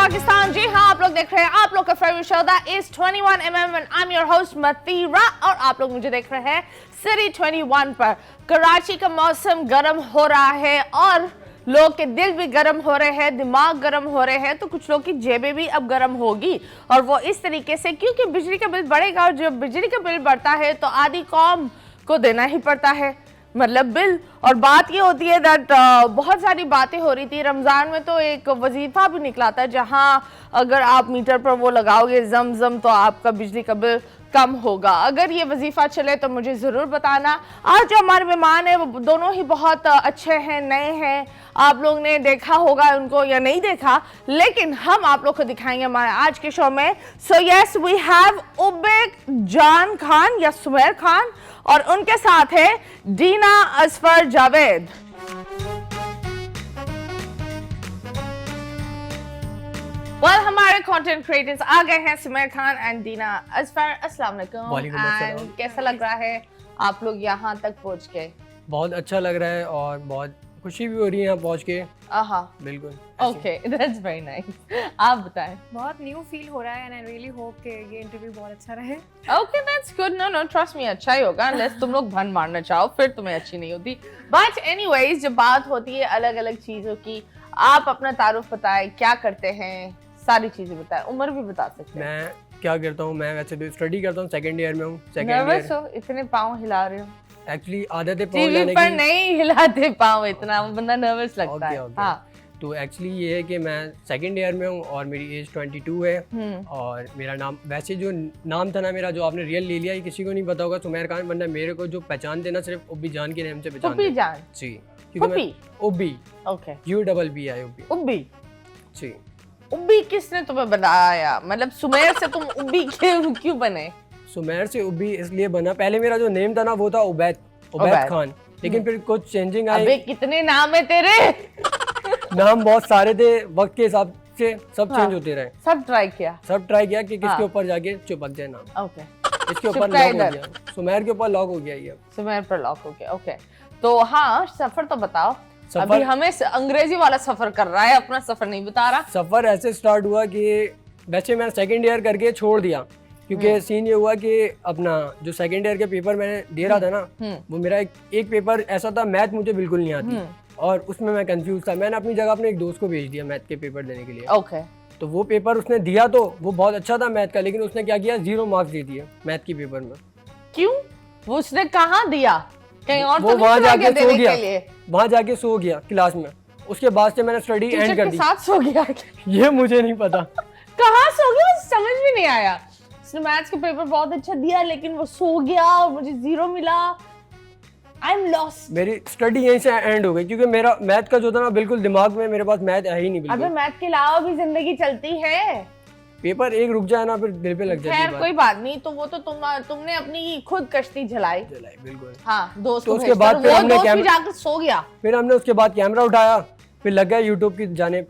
पाकिस्तान। जी हाँ, आप लोग देख रहे हैं आप लोग का favourite show that is 21mm and I am your host मतीरा और आप लोग मुझे देख रहे हैं सिटी 21 पर। कराची का मौसम गर्म हो रहा है और लोग के दिल भी गर्म हो रहे हैं, दिमाग गर्म हो रहे हैं, तो कुछ लोग की जेबें भी अब गर्म होगी और वो इस तरीके से क्योंकि बिजली का बिल बढ़ेगा और जब बिजली का बिल बढ़ता है तो आधी कौम को देना ही पड़ता है, मतलब बिल। और बात ये होती है दैट बहुत सारी बातें हो रही थी रमज़ान में, तो एक वजीफा भी निकला था जहां अगर आप मीटर पर वो लगाओगे जम तो आपका बिजली का बिल कम होगा। अगर ये वजीफा चले तो मुझे ज़रूर बताना। आज जो हमारे मेहमान हैं वो दोनों ही बहुत अच्छे हैं, नए हैं, आप लोग ने देखा होगा उनको या नहीं देखा, लेकिन हम आप लोग को दिखाएंगे हमारे आज के शो में। सो यस, वी हैव उबेक जान खान या सुमेर खान और उनके साथ है दीना असफर जावेद। हमारे कंटेंट क्रिएटर्स आ गए हैं, सुमेर खान एंड दीना असफर। अस्सलाम वालेकुम। कैसा लग रहा है आप लोग यहाँ तक पहुँच के? बहुत अच्छा लग रहा है और बहुत खुशी भी हो रही है यहाँ पहुँच के। बिल्कुल। Okay, that's very nice. आप बताएं। बहुत न्यू फील हो रहा है एंड आई रियली होप कि ये इंटरव्यू बहुत अच्छा रहे। Okay, that's good. No trust me, अच्छा ही होगा अनलेस तुम लोग भन मारना चाहो, फिर तुम्हें अच्छी नहीं होती। बट एनीवेज, जब बात होती है अलग अलग चीजों की, आप अपना तारुफ बताएं, क्या करते हैं, सारी चीजें बताएं, उम्र भी बता सकते हैं। मैं क्या करता हूँ, मैं वैसे तो स्टडी करता हूँ, सेकंड ईयर में हूँ। नर्वस हो? इतने पाँव हिला रहे हो? एक्चुअली आदत है पाँव टीवी हिलाने पर की। नहीं हिलाते पाँव, इतना बंदा नर्वस लगता है। हाँ, तो एक्चुअली ये है कि मैं सेकंड ईयर में हूँ और मेरी एज 22 है और मेरा नाम, वैसे जो नाम था ना मेरा, जो आपने रियल ले लिया, ये किसी को नहीं पता होगा, सुमेर खान, वरना मेरे को जो पहचानते ना सिर्फ उब्बी जान के नाम से पहचानते हैं। उब्बी जान? जी, क्योंकि मैं उब्बी, ओके, UBBI उब्बी। उब्बी जी। उब्बी किसने तुम्हें बनाया? मतलब सुमेर से तुम उब्बी क्यों बने? सुमेर से उब्बी इसलिए बना, पहले मेरा जो नेम था ना वो था उबैद खान, लेकिन फिर कुछ चेंजिंग आई। अबे कितने नाम है तेरे? नाम बहुत सारे थे, वक्त के हिसाब से सब चेंज होते रहे। सब ट्राई किया कि किसके ऊपर जाके चिपक जाए नाम। ओके, इसके ऊपर लॉक हो गया, सुमेर के ऊपर लॉक हो गया ये। सुमेर पर लॉक हो गया। ओके, तो हाँ, सफर तो बताओ। अभी हमें अंग्रेजी वाला सफर कर रहा है, अपना सफर नहीं बता रहा। सफर ऐसे स्टार्ट हुआ कि वैसे मैं सेकंड ईयर करके छोड़ दिया, क्योंकि सीन ये हुआ कि अपना जो सेकंड ईयर के पेपर मैंने दे रहा था ना, वो मेरा एक पेपर ऐसा था, मैथ मुझे बिल्कुल नहीं आती और उसमें मैं कंफ्यूज था। मैंने अपनी जगह अपने एक दोस्त को भेज दिया मैथ के पेपर देने के लिए। ओके, तो वो पेपर उसने दिया, तो वो बहुत अच्छा था मैथ का, लेकिन उसने क्या किया, 0 मार्क्स दे दिए मैथ के पेपर में। क्यों? वो उसने कहाँ दिया? कहीं और? वो तो वहाँ जाके सो गया, वहाँ जाके सो गया क्लास में। उसके बाद से मैंने स्टडी एंड कर दी। साथ सो गया? ये मुझे नहीं पता कहाँ सो गया, समझ में नहीं आया। उसने मैथ्स का पेपर बहुत अच्छा दिया लेकिन वो सो गया और मुझे 0 मिला। I am lost. मेरी स्टडी यहीं से एंड हो गई, क्योंकि मेरा मैथ का जो था ना, बिल्कुल दिमाग में मेरे पास मैथ है ही नहीं बिल्कुल। अबे मैथ के अलावा भी जिंदगी चलती है। पेपर एक रुक जाए ना, फिर दिल पे लग जाती है। खैर कोई बात नहीं, तो वो तो तुमने अपनी खुद कश्ती जलाई। बिल्कुल। हाँ, दोस्त तो को उसके बाद फिर हमने जाकर सो गया। फिर हमने उसके बाद कैमरा उठाया, फिर लग गया यूट्यूब की जाने।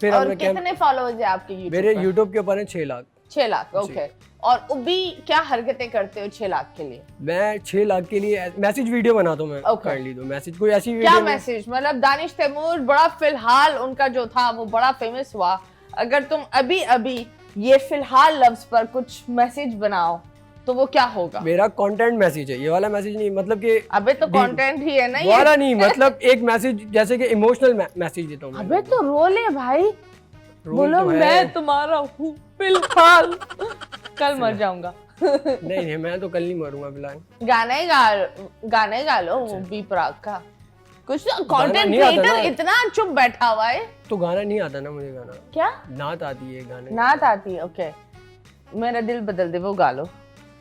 फिर और कितने फॉलोअर्स है आपके यूट्यूब? मेरे यूट्यूब के ऊपर है 6 लाख। 6 लाख, ओके। और उब्बी क्या हरकतें करते हो 6 लाख के लिए? मैं 6 लाख के लिए मैसेज वीडियो बनाता हूँ मैं। काइंडली दो मैसेज, कोई ऐसी क्या मैसेज? मतलब दानिश तैमूर बड़ा फिलहाल उनका जो था वो बड़ा फेमस हुआ। अगर तुम अभी ये फिलहाल लफ्ज पर कुछ मैसेज बनाओ तो वो क्या होगा? मेरा कंटेंट मैसेज है, ये वाला मैसेज नहीं, मतलब कि अबे तो कंटेंट ही है ना ये वाला नहीं, मतलब एक मैसेज जैसे कि इमोशनल मैसेज देता हूँ। अबे तो रोल है भाई, बोलो तो मैं तुम्हारा हूँ फिलहाल, कल मर जाऊंगा। नहीं, मैं तो कल नहीं मरूंगा फिलहाल। गाने गा लो बी प्राग का कुछ। कंटेंट क्रिएटर इतना चुप बैठा हुआ है। तो गाना नहीं आता ना मुझे। गाना क्या? नात आती है, गाने नात आती है। ओके, मेरा दिल बदल दे वो गा लो।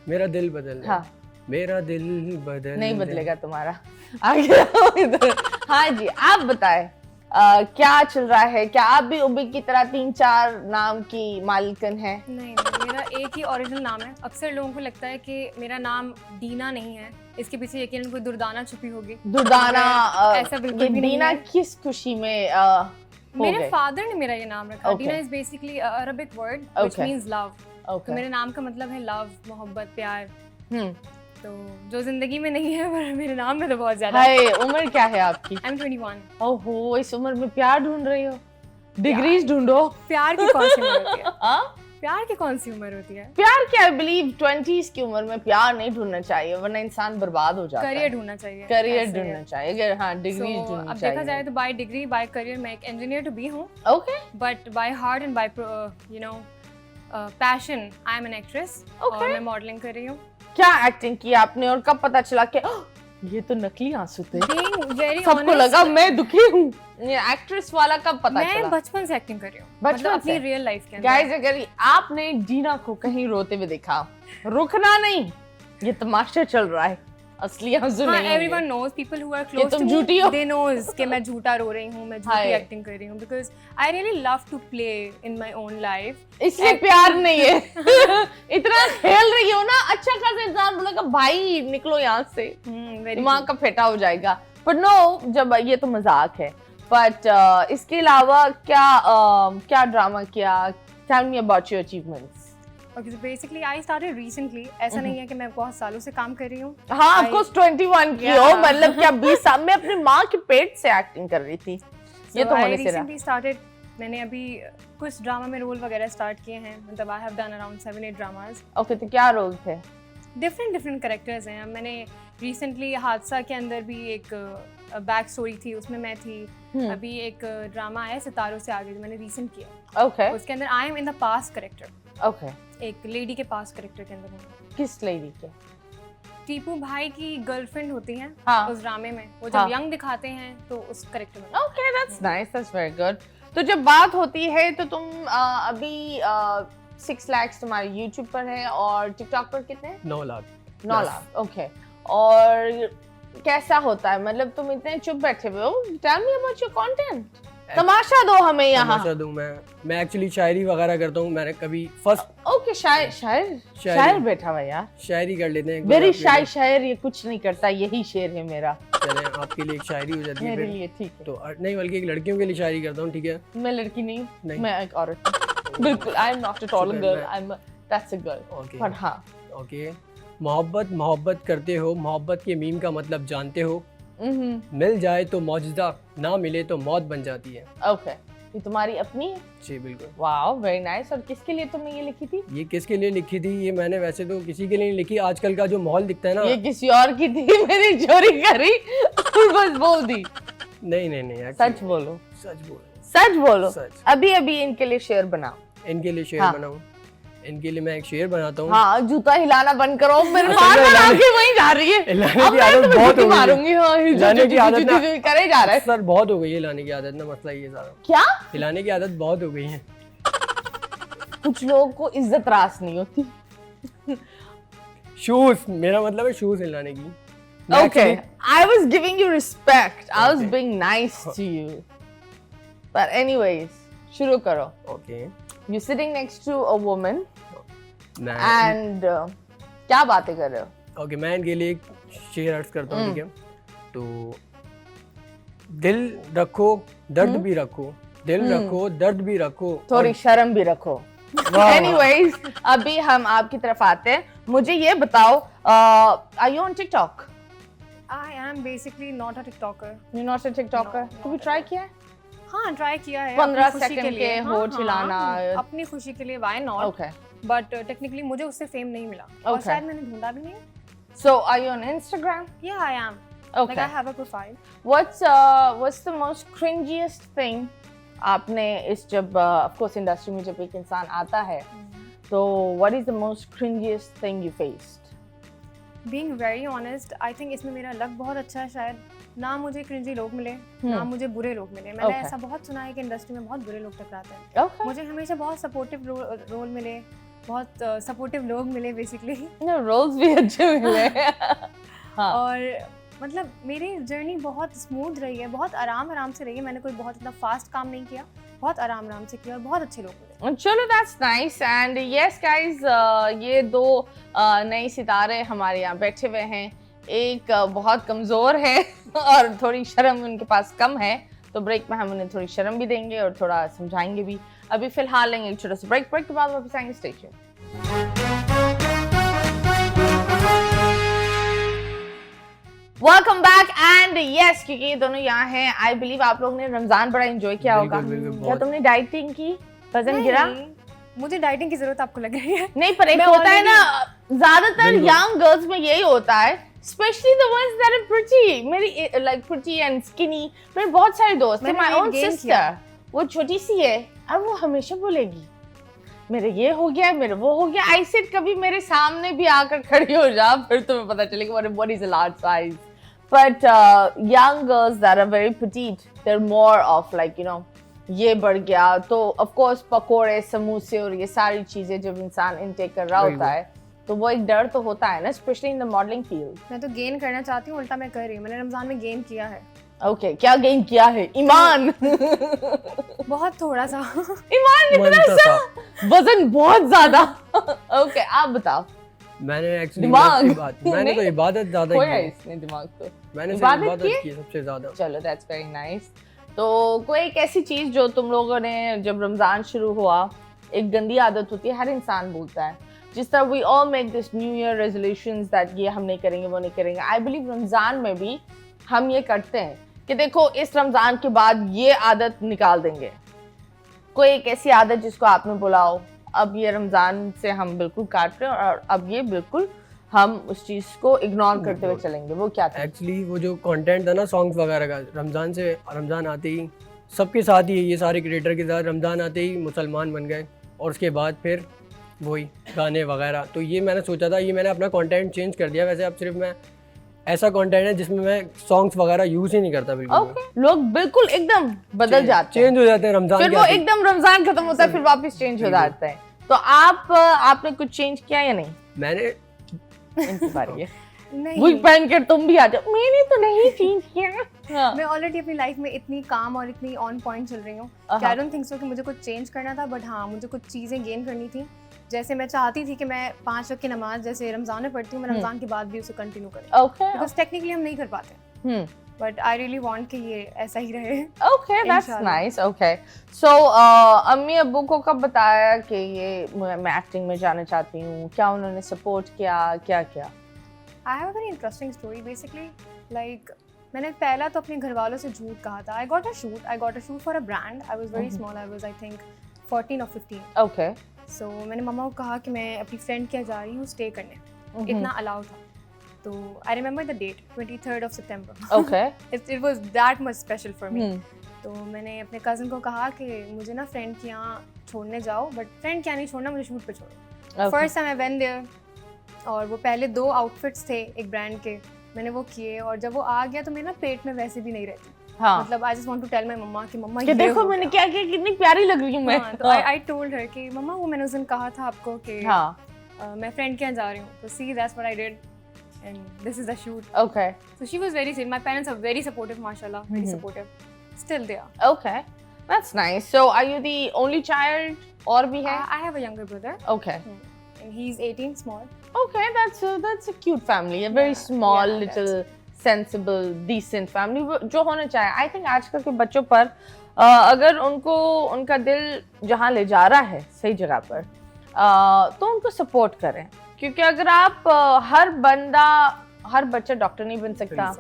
मेरा दिल बदल दे। हाँ, मेरा दिल बदल नहीं बदलेगा तुम्हारा। आगे हाँ जी, आप बताएं क्या चल रहा है? क्या आप भी उब्बी की तरह 3-4 नाम की मालिकन है? नहीं, मेरा एक ही ओरिजिनल नाम है। अक्सर लोगों को लगता है कि मेरा नाम दीना नहीं है, इसके पीछे यकीनन कोई दुर्दाना छुपी होगी। दुर्दाना? ऐसा बिल्कुल भी दीना नहीं है। किस खुशी में मेरे फादर ने मेरा ये नाम रखा। Deena is basically Arabic word which means love. तो मेरे नाम का मतलब है लव, मोहब्बत, प्यार। तो जो जिंदगी में नहीं है पर मेरे नाम में तो बहुत ज्यादा है। उम्र क्या है आपकी? I am 21। ओहो, इस उम्र में प्यार ढूंढ रही हो? डिग्रीज ढूंढो। प्यार की कौन सी उम्र होती है? हाँ? प्यार की कौन सी उम्र होती है? प्यार क्या, आई बिलीव 20s की उम्र में प्यार नहीं ढूंढना चाहिए, वरना इंसान बर्बाद हो जाता है। करियर ढूंढना चाहिए। करियर ऐसे है। ढूंढना चाहिए, अगर हाँ डिग्रीज So, ढूंढनी अब चाहिए। देखा जाए तो बाय डिग्री बाय करियर मैं एक इंजीनियर तो भी हूँ, okay but by heart and by you know passion I am an actress. और मैं मॉडलिंग कर रही हूँ। क्या एक्टिंग की आपने और कब पता चला कि "ओह, ये तो नकली आंसू थे"? Being very सबको honest, लगा मैं दुखी हूँ। ये एक्ट्रेस वाला कब पता मैं चला? बचपन से एक्टिंग कर रही हूँ, बचपन मतलब अपनी से? रियल लाइफ के अंदर। गाइस, अगर आपने जीना को कहीं रोते हुए देखा, रुकना नहीं, ये तमाशा चल रहा है, असली आंसू हाँ, नहीं है। everyone knows, people who are ये close तुम to झूठी me, हो। they knows कि मैं झूठा रो रही हूँ, मैं झूठी हाय। एक्टिंग कर रही हूँ, because I really love to play in my own life. इसलिए प्यार नहीं है। इतना खेल रही हो ना, अच्छा खासा इंसान बोलेगा भाई निकलो यहाँ से, Very दिमाग का फेटा हो जाएगा। पर नो, जब ये तो मजाक है, बट इसके अलावा क्या ड्रामा किया? Tell me about your achievements. Okay, so basically I started recently. ऐसा नहीं है कि मैं बहुत सालों से काम कर रही हूँ। हाँ, ऑफ कोर्स 21 की हो, मतलब क्या 20 साल में अपनी माँ के पेट से एक्टिंग कर रही थी, ये तो होने से रहा। recently started, मैंने अभी कुछ ड्रामा में रोल वगैरह स्टार्ट किए हैं, मतलब I have done around 7-8 dramas. Okay, तो क्या रोल थे? डिफरेंट कैरेक्टर्स हैं। मैंने रिसेंटली हादसा के अंदर भी एक बैक स्टोरी थी, उसमें मैं थी। अभी एक ड्रामा है सितारों से आगे जो मैंने रिसेंट किया, ओके उसके अंदर I am in the past character, okay. एक लेडी के पास्ट कैरेक्टर के अंदर हूँ। किस लेडी के? टीपू भाई की गर्लफ्रेंड होती हैं हाँ। उस ड्रामे में, वो हाँ। जब यंग दिखाते हैं तो उस कैरेक्टर में। Okay, that's nice, that's very good. तो जब बात होती है तो तुम अभी 6 लाख तुम्हारे YouTube पर है, और TikTok पर कितने? 9 लाख। 9 लाख, ओके। और कैसा होता है, मतलब तुम इतने चुप बैठे हुए हो? Tell me about your content, तमाशा दो हमें यहाँ। तमाशा दूं मैं एक्चुअली शायरी वगैरह करता हूँ। मैंने कभी फर्स्ट ओके, शायर बैठा हुआ यार, शायरी कर लेते हैं। वेरी शाय शायर, ये कुछ नहीं करता, यही शेर है मेरा। चलें, आपके लिए एक शायरी हो जाती है मेरे फिर। लिए ठीक है। तो नहीं, बल्कि एक लड़कियों के लिए शायरी करता हूँ, ठीक है? मैं लड़की नहीं हूँ, नहीं। मैं एक औरत हूँ। बिल्कुल, I am not at all a girl, I am that's a girl. Okay पर हाँ, ओके। मोहब्बत करते हो, मोहब्बत के मीम का मतलब जानते हो। मिल जाए तो मौजूदा, ना मिले तो मौत बन जाती है। ओके, ये तुम्हारी अपनी है? जी बिल्कुल। Wow, very nice. और किसके लिए तुमने ये लिखी थी? ये किसके लिए लिखी थी? ये मैंने वैसे तो किसी के लिए नहीं लिखी। आजकल का जो माहौल दिखता है ना, ये किसी और की थी, मैंने चोरी करी और बस बोल दी। नहीं सच बोलो, सच बोल, सच बोलो। सच। अभी अभी इनके लिए शेर बनाओ। इनके लिए शेर हाँ। बनाऊं? इनके लिए मैं एक शेर बनाता हूँ। हाँ, जूता हिलाना बंद करो, मेरे अच्छा, बार मैं बार हिलाने- आंखें वहीं जा रही है। हिलाने अब की मैं आदत तुम्हें बहुत जूती हो गई है। मारूंगी। हाँ, हिलाने की आदत ना- करे जा रहा है। सर बहुत हो गई है हिलाने की आदत ना, मसला ये सारा। क्या? हिलाने की आदत बहुत हो गई है। कुछ लोगों को इज्जत रास नहीं होती। शूज, मेरा मतलब है शूज हिलाने की। मैं Okay, actually- I was giving you respect. I was Okay. being nice to you. But anyways, शुरू करो. Okay You're sitting next to a woman मैं and क्या बातें कर रहे हो? ओके मैं इनके लिए एक शेर अर्ज करता हूँ, ठीक है? तो दिल रखो दर्द भी रखो, दिल रखो दर्द भी रखो, थोड़ी शर्म भी रखो। वाह। Anyways, अभी हम आपकी तरफ आते हैं। मुझे ये बताओ, are you on TikTok? I am basically not a TikToker. You're not a TikToker? No, कभी not ट्राई at all. किया है? हाँ, ट्राई किया है 15 अपनी खुशी सेकंड लिए। के हाँ, होठ हाँ, हिलाना। अपनी खुशी के लिए, why not? Okay. But technically मुझे उससे फेम नहीं मिला, और Okay. शायद मैंने ढूंढा भी नहीं। So are you on Instagram? Yeah, I am. Like Okay. I have a profile. What's the most cringiest thing आपने इस जब of course इंडस्ट्री में जब एक इंसान आता है, तो what is the most cringiest thing you faced? Being very honest, I think इसमें मेरा लक बहुत अच्छा है शायद। ना मुझे क्रिंजी लोग मिले, ना मुझे बुरे लोग मिले। मैंने Okay. ऐसा बहुत सुना है कि इंडस्ट्री में बहुत बुरे लोग टकराते हैं। Okay. मुझे हमेशा बहुत सपोर्टिव रोल मिले, बहुत सपोर्टिव लोग मिले बेसिकली। No, roles भी अच्छे मिले। हाँ. और मतलब मेरी जर्नी बहुत स्मूथ रही है, बहुत आराम से रही है। मैंने कोई बहुत इतना फास्ट काम नहीं किया, बहुत आराम से किया, और बहुत अच्छे लोग मिले। चलो, that's nice and yes guys, ये दो नए सितारे हमारे यहाँ बैठे हुए हैं। एक बहुत कमज़ोर है और थोड़ी शर्म उनके पास कम है, तो ब्रेक में हम उन्हें थोड़ी शर्म भी देंगे और थोड़ा समझाएंगे भी। अभी फिलहाल लेंगे एक छोटा सा ब्रेक के बाद वापस आएंगे। Stay tuned. Welcome back and yes, क्योंकि ये दोनों यहाँ हैं, आई बिलीव आप लोगों ने रमजान बड़ा एंजॉय किया होगा। क्या तुमने डाइटिंग की, वजन गिरा? मुझे डाइटिंग की जरूरत आपको लग रही है? नहीं, पर एक होता है ना, ज्यादातर यंग गर्ल्स में यही होता है, specially the ones that are pretty, मेरी लाइक प्रिटी एंड स्किनी। मेरे बहुत सारे दोस्त हैं, माय ओन सिस्टर, वो छोटी सी है और वो हमेशा बोलेगी मेरे ये हो गया, मेरे वो हो गया। आई सेड कभी मेरे सामने भी आकर खड़ी हो जा, फिर तुम्हें पता चलेगा what is a large size. But young girls that are very petite, they're more of like, you know, ये बढ़ गया तो of course पकोड़े, समोसे और ये सारी चीजें जब इंसान इनटेक कर रहा होता है तो वो एक डर तो होता है ना, specially in the modelling field. मैं तो गेन करना चाहती हूँ, उल्टा मैं कर रही हूँ। मैंने रमजान में गेन किया है। ओके, क्या गेन किया है? ईमान। बहुत थोड़ा सा। ईमान कितना सा? वजन बहुत ज्यादा। ओके, आप बताओ। मैंने एक्चुअली मैंने तो इबादत ज्यादा की है। इसने दिमाग तो मैंने इबादत की है सबसे ज्यादा। चलो, दैट्स वेरी नाइस। तो कोई एक ऐसी चीज जो तुम लोगों ने जब रमजान शुरू हुआ, एक गंदी आदत होती है, हर इंसान बोलता है, जिस तरह we all make this new year resolutions that ये हम नहीं करेंगे, वो नहीं करेंगे। आई बिलीव रमजान में भी हम ये करते हैं कि देखो इस रमजान के बाद ये आदत निकाल देंगे। कोई एक ऐसी आदत जिसको आपने बोला हो अब ये रमजान से हम बिल्कुल काट रहे हैं और अब ये बिल्कुल हम उस चीज को इग्नोर करते हुए चलेंगे, वो क्या था? एक्चुअली वो जो कंटेंट था ना सॉन्ग्स वगैरह का, रमजान आते ही सबके साथ ही ये सारे क्रिएटर के साथ रमजान आते ही मुसलमान बन गए और उसके बाद फिर वही गाने वगैरह। तो ये मैंने सोचा था, ये मैंने अपना कंटेंट चेंज कर दिया। वैसे अब सिर्फ मैं ऐसा कंटेंट है जिसमें मैं सॉन्ग्स वगैरह यूज ही नहीं करता बिल्कुल। ओके, लोग बिल्कुल एकदम बदल जाते हैं, चेंज हो जाते हैं रमजान फिर वो एकदम रमजान खत्म होता है फिर वापस चेंज हो जाते हैं। तो आपने कुछ चेंज किया या नहीं? मैंने इनकी बारी है। नहीं, वही पहन कर तुम भी आ जाओ। मैंने तो नहीं चेंज किया। मैं ऑलरेडी अपनी लाइफ में इतनी काम और इतनी ऑन पॉइंट चल रही हूँ कि आई डोंट थिंक सो कि मुझे कुछ चेंज करना था। बट हाँ, मुझे कुछ चीज़ें गेन करनी थी। जैसे मैं चाहती थी कि मैं 5 वक्त की नमाज जैसे रमजान में पढ़ती हूँ, मैं रमजान के बाद भी उसे कंटिन्यू करें। ओके, बिकॉज टेक्निकली हम नहीं कर पाते, बट आई रियली वांट कि ये ऐसा ही रहे। Okay, that's nice. ओके, सो अम्मी अब्बू को कब बताया कि ये मैं एक्टिंग में जाना चाहती हूँ? क्या उन्होंने सपोर्ट किया, क्या किया? आई have a very interesting story. Basically like मैंने पहला तो अपने घर वालों से झूठ कहा था। I got a shoot for a brand. I was very small, I was I think 14 और 15। ओके, सो मैंने मम्मा को कहा कि मैं अपनी फ्रेंड के यहाँ जा रही हूँ स्टे करने, इतना अलाउ था। तो I remember the date 23rd of September। Okay, it was that much special for me. तो मैंने अपने कज़न को कहा कि मुझे ना फ्रेंड के यहाँ छोड़ने जाओ, बट फ्रेंड क्या नहीं छोड़ना, मुझे शूट पे छोड़ो। First time I went there और वो पहले 2 आउटफिट्स थे एक ब्रांड के, मैंने वो किए और जब वो आ गया तो मेरे ना पेट में वैसे भी नहीं रहती। हाँ, मतलब I just want to tell my mamma कि मम्मा कि देखो मैंने क्या किया, कितनी प्यारी लग रही हूँ मैं। तो आई टोल्ड हर कि मम्मा वो मैंने उस दिन कहा था आपको कि मैं फ्रेंड के यहाँ जा रही हूँ, तो see that's what I did and this is the shoot. Okay, so she was very sweet. My parents are very supportive, माशाल्लाह, very supportive, still they are. Okay, that's nice. So are you the only child और भी है? I have a younger brother. Okay, and he is 18, small. Okay, that's a cute family, a very small, little, sensible, decent family जो होना चाहिए। I think आजकल के बच्चों पर अगर उनको उनका दिल जहाँ ले जा रहा है सही जगह पर तो उनको सपोर्ट करें, क्योंकि अगर आप हर बच्चा डॉक्टर नहीं बन सकता।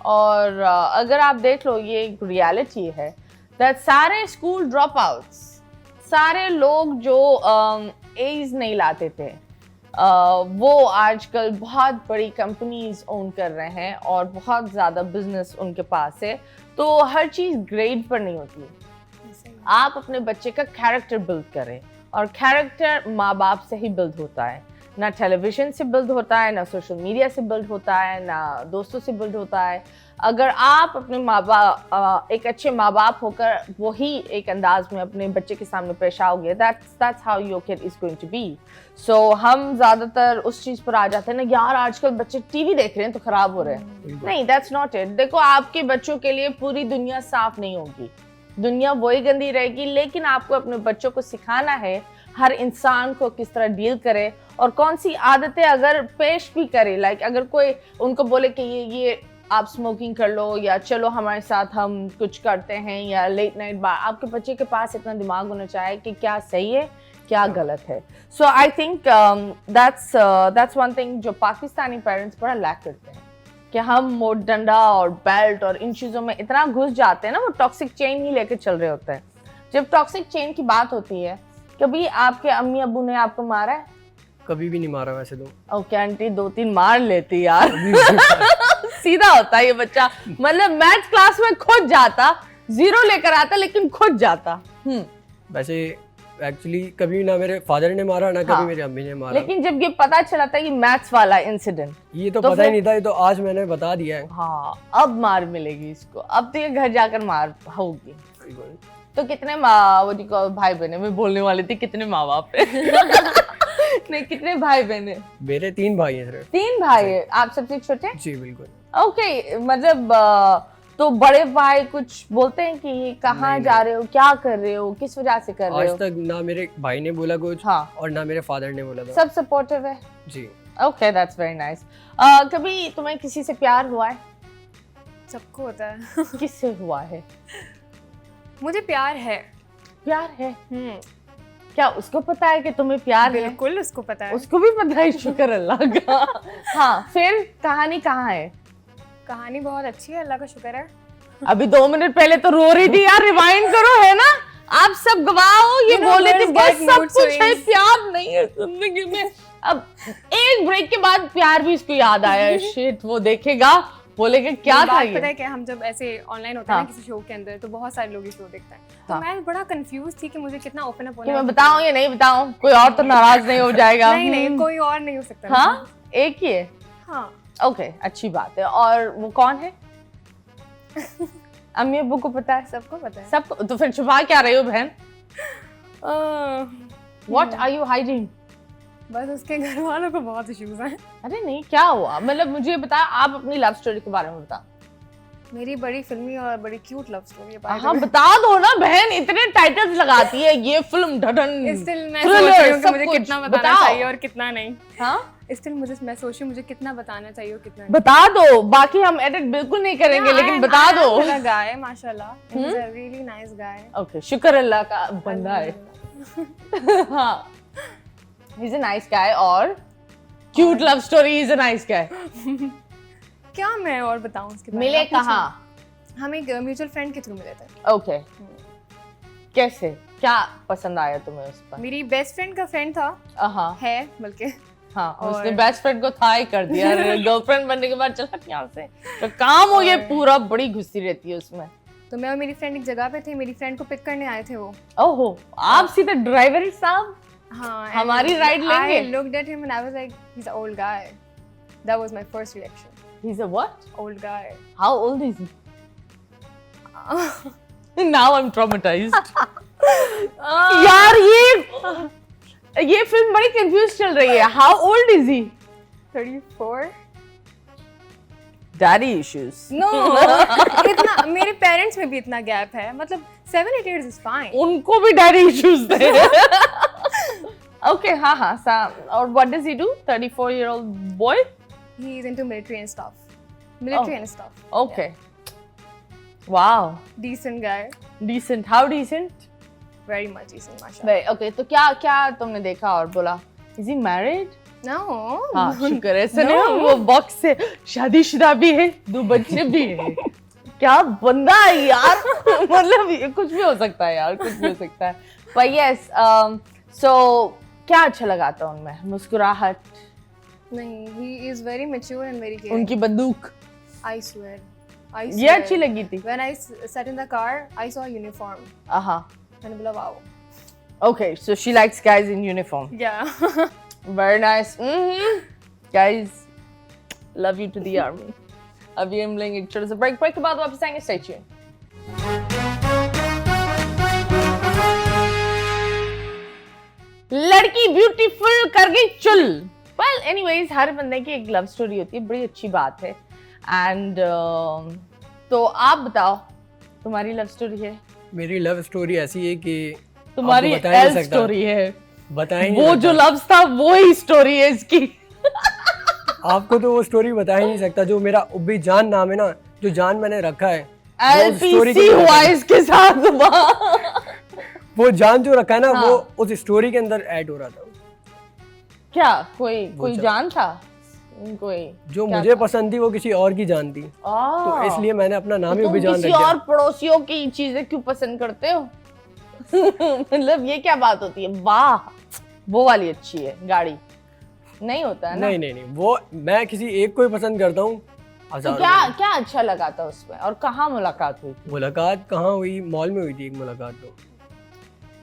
और अगर आप देख लो ये एक रियलिटी है दैट सारे स्कूल ड्रॉप आउट्स, सारे लोग जो एज नहीं लाते थे वो आजकल बहुत बड़ी कंपनीज ओन कर रहे हैं और बहुत ज़्यादा बिजनेस उनके पास है। तो हर चीज़ ग्रेड पर नहीं होती। आप अपने बच्चे का कैरेक्टर बिल्ड करें और कैरेक्टर माँ बाप से ही बिल्ड होता है, ना टेलीविज़न से बिल्ड होता है, ना सोशल मीडिया से बिल्ड होता है, ना दोस्तों से बिल्ड होता है। अगर आप अपने माँ बाप एक अच्छे माँ बाप होकर वही एक अंदाज में अपने बच्चे के सामने पेश आओगे, that's how your kid is going to be. So हम ज़्यादातर उस चीज़ पर आ जाते हैं ना, यार आजकल बच्चे टीवी देख रहे हैं तो खराब हो रहे हैं। नहीं, that's not it. देखो आपके बच्चों के लिए पूरी दुनिया साफ नहीं होगी, दुनिया वही गंदी रहेगी, लेकिन आपको अपने बच्चों को सिखाना है हर इंसान को किस तरह डील करे और कौन सी आदतें अगर पेश भी करे। लाइक अगर कोई उनको बोले कि ये आप स्मोकिंग कर लो या चलो हमारे साथ हम कुछ करते हैं या लेट नाइट बार, आपके बच्चे के पास इतना दिमाग होना चाहिए कि क्या सही है क्या गलत है। So I think that's one thing जो पाकिस्तानी पेरेंट्स बड़ा लैक करते हैं। कि हम वो डंडा और बेल्ट और इन चीजों में इतना घुस जाते हैं ना, वो टॉक्सिक चेन ही लेके चल रहे होते हैं। जब टॉक्सिक चेन की बात होती है, कभी आपके अम्मी अब्बू ने आपको मारा है? कभी भी नहीं मारा वैसे तो। ओके आंटी 2-3 मार लेती यार। सीधा होता है ये बच्चा, मतलब मैथ क्लास में खुद जाता, 0 लेकर आता लेकिन खुद जाता। वैसे एक्चुअली कभी ना मेरे फादर ने मारा ना कभी मेरी अम्मी ने मारा। लेकिन जब ये पता चला था कि मैथ्स वाला इंसिडेंट, ये तो पता ही नहीं था, ये तो आज मैंने बता दिया है। हाँ अब मार मिलेगी इसको, अब तो ये घर जाकर मार होगी। तो कितने भाई बहन है? मैं बोलने वाली थी कितने माँ बाप है। नहीं कितने भाई बहन है? मेरे 3 भाई हैं सिर्फ। 3 भाई है, आप सबसे छोटे? जी बिल्कुल। ओके, मतलब तो बड़े भाई कुछ बोलते हैं कि कहाँ जा रहे हो, क्या कर रहे हो, किस वजह से कर रहे हो? आज तक ना मेरे भाई ने बोला कुछ, हाँ, और ना मेरे फादर ने बोला था। सब सपोर्टिव है। जी। Okay that's very nice. कभी तुम्हें किसी से प्यार हुआ है? सबको होता है। किससे हुआ है? मुझे प्यार है। प्यार है? क्या उसको पता है कि तुम्हें प्यार है? बिल्कुल उसको पता है। उसको भी पता है, शुक्र अल्लाह का। हाँ, फिर कहानी कहाँ है? कहानी बहुत अच्छी है, अल्लाह का शुक्र है। अभी 2 मिनट पहले तो रो रही थी यार, रिवाइंड करो, है ना? आप सब गवाह हो, ये बोले थे बस सब कुछ है, प्यार नहीं है जिंदगी में। अब एक ब्रेक के बाद प्यार भी इसको याद आया। शिट, वो देखेगा बोलेगा क्या था ये। पता है क्या, हम जब ऐसे ऑनलाइन होते हैं ना किसी शो के अंदर, तो बहुत सारे लोग ये शो देखते हैं, तो मैं बड़ा कंफ्यूज थी कि मुझे कितना ओपन अप होना है। मैं बताऊं या नहीं बताऊं? कोई और तो नाराज नहीं हो जाएगा। नहीं नहीं, कोई और नहीं हो सकता। हाँ, एक ही है। हाँ ओके, अच्छी बात है। और वो कौन है? अम्मी अब्बू को पता है? सबको पता है। सबको? तो फिर छुपा क्या रही हो बहन? What are you hiding? बस उसके घर वालों को बहुत इश्यूज हैं। अरे नहीं, क्या हुआ? मतलब मुझे बता, आप अपनी लव स्टोरी के बारे में बता। मेरी बड़ी फिल्मी और बड़ी क्यूट लव स्टोरी है। हाँ बता दो ना बहन, इतने टाइटल्स लगाती है ये फिल्म, ढढन, स्टिल मैं सोच रही हूँ कि मुझे कितना बताना चाहिए और कितना नहीं। हाँ स्टिल मैं सोच रही हूँ मुझे कितना बताना चाहिए और कितना नहीं। बता दो, बाकी हम एडिट बिल्कुल नहीं करेंगे, लेकिन बता दो। गाय माशाल्लाह, he is a really nice guy. Okay, शुक्र अल्लाह का बंदा है। हाँ, he is a nice guy और cute love story, he is a nice guy. क्या मैं और बताऊं उसके बारे में? मिले कहाँ? हम एक म्यूचुअल फ्रेंड के थ्रू मिले थे। ओके, कैसे, क्या पसंद आया तुम्हें उस पर? मेरी बेस्ट फ्रेंड का फ्रेंड था। हाँ है बल्कि। हाँ, उसने बेस्ट फ्रेंड को था ही कर दिया। गर्लफ्रेंड बनने के बाद चला यहाँ से, तो काम हो गया पूरा, बड़ी घुसी रहती है उसमें। तो मैं और मेरी फ्रेंड एक जगह पे थे, मेरी फ्रेंड को पिक करने आए थे वो। ओहो, आप सीधे ड्राइवर साहब? हाँ, हमारी राइड लेंगे? I looked at him and I was like, he's an old guy. That was my first reaction. He's a what? Old guy. How old is he? Now I'm traumatized. यार ये film बड़ी confuse चल रही है। How old is he? 34. Daddy issues. No, इतना मेरे parents में भी इतना गैप है, मतलब 7-8 years is fine. उनको भी डैडी इश्यूज थे। Okay, हाँ हाँ, और what does he do? 34-year-old boy? He is into military and stuff. Military and stuff. Okay. Wow. Decent guy. Decent. How decent? Very much decent, mashallah. Okay, तो क्या तुमने देखा और बोला? Is he married? No. हाँ, शुक्र है। सुने वो बॉक्स से शादीशुदा भी है, 2 बच्चे भी है। क्या बंदा है यार। मतलब कुछ भी हो सकता है यार, कुछ भी हो सकता है। But yes, so क्या अच्छा लगा था उनमें? मुस्कुराहट? नहीं, he is very mature and very caring. उनकी बंदूक? I swear. ये अच्छी लगी थी। When I sat in the car, I saw a uniform. मैंने बोला wow. Okay, so she likes guys in uniform. Yeah. Very nice. Guys, love you to the army. अभी हम लेंगे एक छोटा सा ब्रेक के बाद वापस आएंगे। Stay tuned. लड़की ब्यूटीफुल कर गई चुल। Well, anyways, हर बंदे की एक लव स्टोरी होती है, बड़ी अच्छी बात है। एंड तो आप बताओ, तुम्हारी लव स्टोरी है? मेरी लव स्टोरी ऐसी है कि तुम्हारी एल स्टोरी है। बताएं वो जो लव्स था वो ही स्टोरी है इसकी। आपको तो वो स्टोरी बता ही नहीं सकता। जो मेरा उब्बी जान नाम है ना, जो जान मैंने रखा है, LPC हुआ इसके साथ। वो जान जो रखा है ना, वो उस स्टोरी के अंदर ऐड हो रहा था। क्या कोई जान था? कोई जो मुझे पसंद थी वो किसी और की जान थी, तो इसलिए मैंने अपना नाम ही अभिजान रख किसी दिया। और पड़ोसियों की चीजें क्यों पसंद करते हो? मतलब ये क्या बात होती है? वाह, वो वाली अच्छी है गाड़ी, नहीं होता है ना? नहीं, वो मैं किसी एक को ही पसंद करता हूँ। तो क्या अच्छा लगा था उसमें, और कहाँ मुलाकात हुई? मुलाकात कहाँ हुई? मॉल में हुई थी एक मुलाकात। तो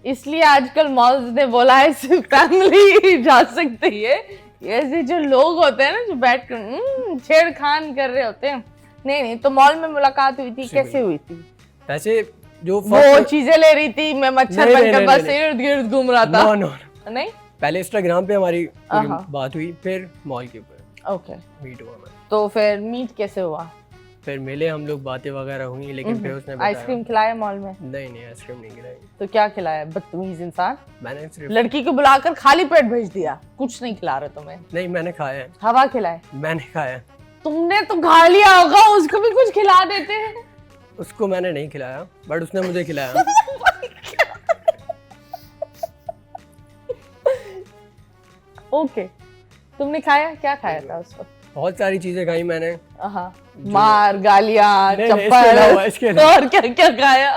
इसलिए आजकल मॉल्स ने बोला है सिर्फ फैमिली जा सकती है। ऐसे जो लोग होते हैं ना जो बैठ कर छेड़खान कर रहे होते हैं। नहीं, तो मॉल में मुलाकात हुई थी, कैसे हुई थी? ऐसे जो वो चीजें ले रही थी, मैं मच्छर बनकर बस इर्द गिर्द घूम रहा था। नो नहीं, पहले इंस्टाग्राम पे हमारी बात हुई, फिर मॉल के ऊपर ओके मीट हुआ। तो फिर मीट कैसे हुआ? फिर मिले हम लोग, बातें वगैरह हुई, लेकिन फिर उसने आइसक्रीम खिलाया मॉल में? नहीं, आइसक्रीम नहीं खिलाई। तो क्या खिलाया? बदतमीज इंसान, मैंने सिर्फ लड़की को बुलाकर खाली पेट भेज दिया, कुछ नहीं खिला रहे तुम्हें? नहीं, मैंने खाया है। हवा खिलाए? मैंने खाया। तुमने तो खा लिया होगा, उसको भी कुछ खिला देते हैं। उसको मैंने नहीं खिलाया, बट उसने मुझे खिलाया। ओके, तुमने खाया? क्या खाया था उस वक्त? बहुत सारी चीजें खाई मैंने। मार, गालियां, इसके चप्पल, और क्या क्या खाया?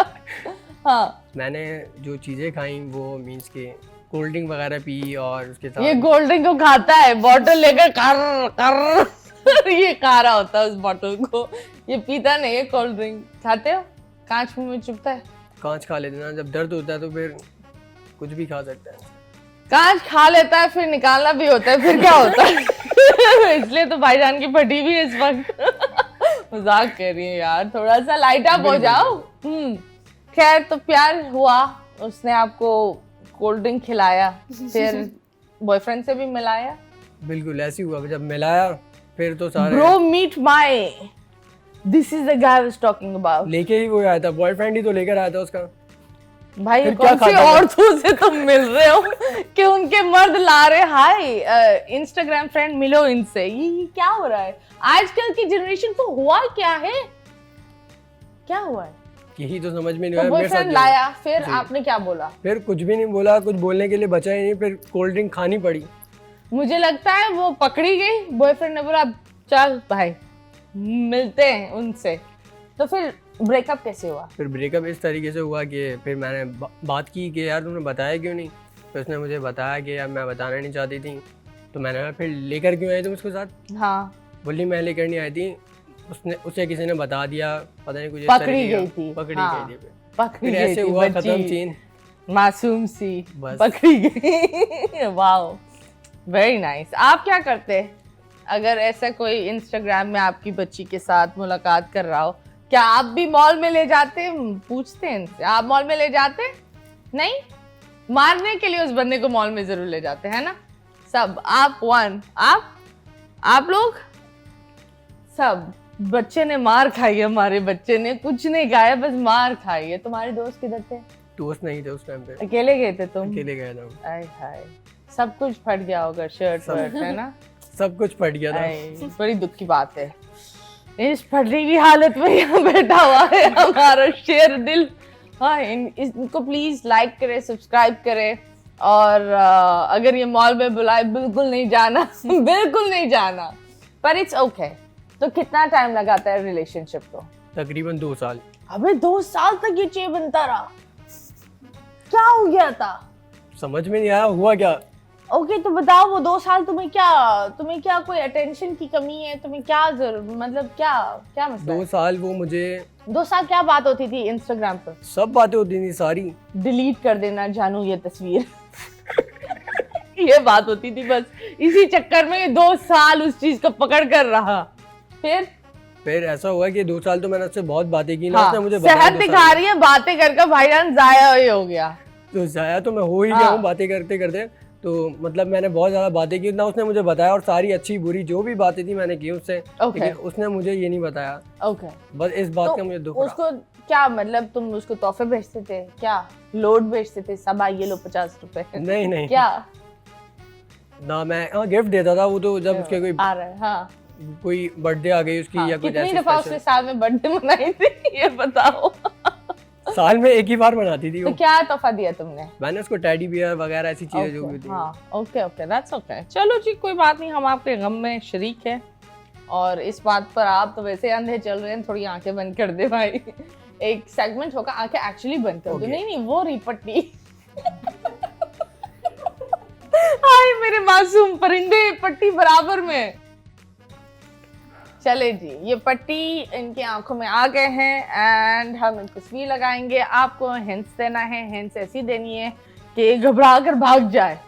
हाँ, मैंने जो चीजें खाई वो मींस के कोल्ड ड्रिंक वगैरह पी, और उसके साथ ये कोल्ड ड्रिंक को खाता है, बॉटल लेकर कर कर ये खा रहा होता है उस बॉटल को। ये पीता नहीं है कोल्ड ड्रिंक। खाते हो? कांच मुंह में चुभता है? कांच खा लेते ना, जब दर्द होता है तो फिर कुछ भी खा सकता है। कांच खा लेता है, फिर निकालना भी होता है, फिर क्या होता है? इसलिए तो भाईजान की फटी भी है इस वक्त। मजाक कर रही है यार, थोड़ा सा लाइट अप हो जाओ। खैर, तो प्यार हुआ, उसने आपको कोल्ड ड्रिंक खिलाया, फिर बॉयफ्रेंड से भी मिलाया? बिल्कुल ऐसे हुआ, जब मिलाया फिर तो सारे bro meet my, this is the guy I was talking about. लेके ही वो आया था, बॉयफ्रेंड ही तो लेकर आया था उसका। भाई ये कौन सी औरतों से तुम मिल रहे हो कि उनके मर्द ला रहे? हाय इंस्टाग्राम फ्रेंड, मिलो इनसे। ये क्या हो रहा है आजकल की जनरेशन को? हुआ क्या है? क्या हुआ है? यही तो समझ में नहीं तो आया। बॉयफ्रेंड लाया, फिर आपने क्या बोला? फिर कुछ भी नहीं बोला, कुछ बोलने के लिए बचा ही नहीं, फिर कोल्ड ड्रिंक खानी पड़ी। मुझे लगता है वो पकड़ी गई, बॉयफ्रेंड ने बोला चल भाई मिलते हैं उनसे। तो फिर ब्रेकअप कैसे हुआ? फिर ब्रेकअप इस तरीके से हुआ कि फिर मैंने बात की कि यार तुमने बताया क्यों नहीं? फिर उसने मुझे बताया कि यार मैं बताना नहीं चाहती थी। तो मैंने फिर लेकर क्यों आई तुम उसके साथ? हाँ, बोली मैं लेकर नहीं आई थी, उसे किसी ने बता दिया, पता नहीं कुछ पकड़ी गई थी। पकड़ी हाँ, गई थी। पकड़ी फिर गई ऐसे थी हुआ बच्ची, खत्म सीन, मासूम सी बस। पकड़ी गई। Wow, very nice. आप क्या करते अगर ऐसा कोई इंस्टाग्राम में आपकी बच्ची के साथ मुलाकात कर रहा हो? क्या आप भी मॉल में ले जाते? पूछते हैं इनसे, आप मॉल में ले जाते? नहीं, मारने के लिए उस बंदे को मॉल में जरूर ले जाते हैं ना सब। आप आप लोग सब, बच्चे ने मार खाई है, हमारे बच्चे ने कुछ नहीं खाया, बस मार खाई है। तुम्हारे दोस्त किधर थे? दोस्त नहीं थे उस टाइम पे, अकेले गए थे तुम? अकेले गया था। आय हाय, सब कुछ फट गया होगा, शर्ट वर्ट, है ना? सब कुछ फट गया था। आय, बड़ी दुख की बात है। इस फटी हुई हालत में यहाँ बैठा हुआ है हमारा शेर दिल। हाँ, इनको प्लीज लाइक करे, सब्सक्राइब करे, और अगर ये मॉल में बुलाए बिल्कुल नहीं जाना। बिल्कुल नहीं जाना, पर इट्स ओके। तो कितना टाइम लगाता है रिलेशनशिप को? तकरीबन 2 साल। अबे 2 साल तक ये चे बनता रहा? क्या हो गया था? समझ में नहीं आया हुआ क्या। ओके, तो बताओ वो 2 साल तुम्हें क्या कोई अटेंशन की कमी है? तुम्हें क्या जरूर, मतलब क्या मसला 2 साल वो मुझे 2 साल क्या बात होती थी इंस्टाग्राम पर? सब बातें होती थी सारी। डिलीट कर देना जानू ये तस्वीर। ये बात होती थी बस। इसी चक्कर में 2 साल उस चीज को पकड़ कर रहा। फिर ऐसा हुआ कि 2 साल तो मैंने उससे बहुत बातें की ना। हाँ, उसने मुझे बताया सेहत दिखा रही है, बातें कर भाईजान जाया ही हो गया। तो जाया तो मैं हो ही गया हूँ बातें करते करते। तो मतलब मैंने बहुत ज्यादा बातें की ना, उसने मुझे बताया, और सारी अच्छी बुरी जो भी बातें थी मैंने की उससे। लेकिन उसने मुझे ये नहीं बताया। बस इस बात का मुझे दुख रहा। उसको क्या मतलब, तुम उसको तोहफे भेजते थे क्या? लोड भेजते थे, सब ये लो 50 रुपए? नहीं क्या ना, मैं गिफ्ट देता था। वो तो जब उसके कोई आ रहा है, हाँ, कोई बर्थडे आ गई उसकी, या कुछ कितनी दफा उसने साल में बर्थडे मनाई थी ये बताओ? साल में एक ही बार मनाती थी तो वो। क्या तोहफा दिया तुमने? मैंने उसको टेडी बियर वगैरह ऐसी चीजें जो भी थी। हाँ ओके ओके दैट्स ओके। चलो जी कोई बात नहीं, हम आपके गम में शरीक हैं। और इस बात पर आप तो वैसे अंधे चल रहे हैं, थोड़ी आंखें बंद कर दे भाई। एक सेगमेंट होगा, आंखें एक्चुअली बंद कर दो। नहीं नहीं वो रिपट्टी। हाय मेरे मासूम परिंदे, पट्टी बराबर में। चले जी, ये पट्टी इनकी आंखों में आ गए हैं एंड हम इनको सुई लगाएंगे। आपको हिंट्स देना है, हिंट्स ऐसी देनी है कि घबरा कर भाग जाए।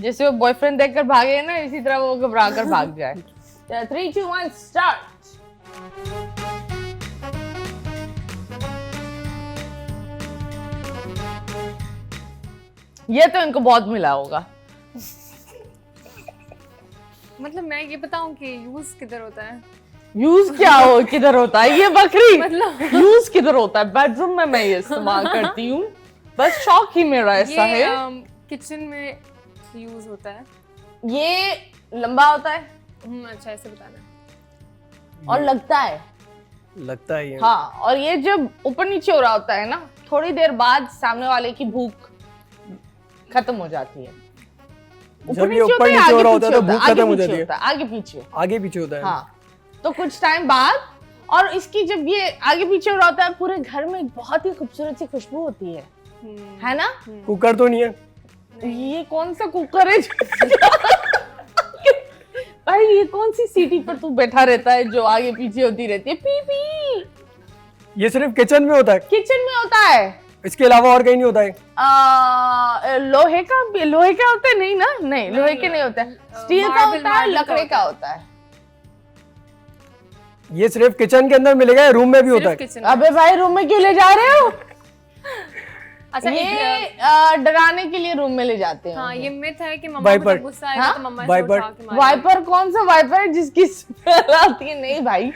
जैसे वो बॉयफ्रेंड देखकर भागे ना, इसी तरह वो घबरा कर भाग जाए। 3, 2, 1 स्टार्ट। ये तो इनको बहुत मिला होगा। मतलब मैं ये बताऊं कि यूज किधर होता है? यूज क्या हो किधर होता है ये बकरी? मतलब यूज किधर होता है? बेडरूम में मैं ये इस्तेमाल करती हूँ, बस शौक ही मेरा ऐसा है। किचन में यूज होता है। ये लंबा होता है अच्छा ऐसे बताना। और लगता है ये। हाँ, और ये जब ऊपर नीचे हो रहा होता है ना, थोड़ी देर बाद सामने वाले की भूख खत्म हो जाती है। जब ये ऊपर नीचे हो रहा होता है तो भूख खत्म हो जाती है। आगे पीछे होता है। हाँ, तो कुछ टाइम बाद, और इसकी जब ये आगे पीछे हो रहा होता है, पूरे घर में एक बहुत ही खूबसूरत सी खुशबू होती है ना? कुकर तो नहीं है? ये कौन सा कुकर है? भाई ये कौन सी सीटी पर तू बैठा रहता है जो आगे पीछे होती रहती है? P P. ये सिर्फ किचन में होता है? किचन में होता है, इसके अलावा और कहीं नहीं होता है? लोहे का होता है? नहीं ना, नहीं लोहे के नहीं होता है, स्टील का होता है, लकड़ी का होता है। ये सिर्फ किचन के अंदर मिलेगा या रूम में भी होता है? अबे भाई रूम में क्यों ले जा रहे हो? अच्छा ये डराने के लिए रूम में ले जाते हैं। हाँ, ये मिथ है कि मम्मा को जब गुस्सा आएगा तो मम्मा इसे उठा के मारेगी। वाइपर? कौन सा वाइपर है जिसकी स्मेल आती है? नहीं भाई,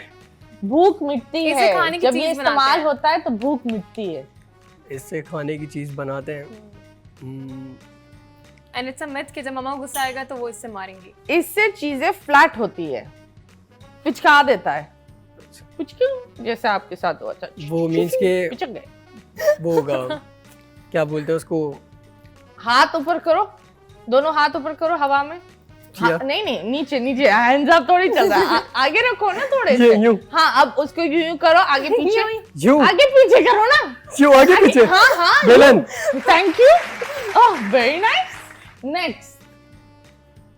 भूख मिटती है जब ये इस्तेमाल होता है, तो भूख मिटती है। इससे खाने की चीज बनाते हैं। एंड इट्स अ मिथ कि जब मम्मा को गुस्सा आएगा तो वो इससे मारेंगी। इससे चीजें फ्लैट होती है, पिचका देता है। पिचक्यू जैसे आपके साथ हुआ था। वो मींस के पिचक गए। वो होगा क्या बोलते हैं उसको? हाथ ऊपर करो, दोनों हाथ ऊपर करो हवा में। हाँ, नहीं नीचे हैंड्स अप थोड़ी चल रहा है। आगे रखो ना थोड़े से। हाँ, अब उसको यूं करो, आगे पीछे आगे पीछे करो ना। आगे पीछे। हाँ बेलन। Thank you, oh very nice. Next,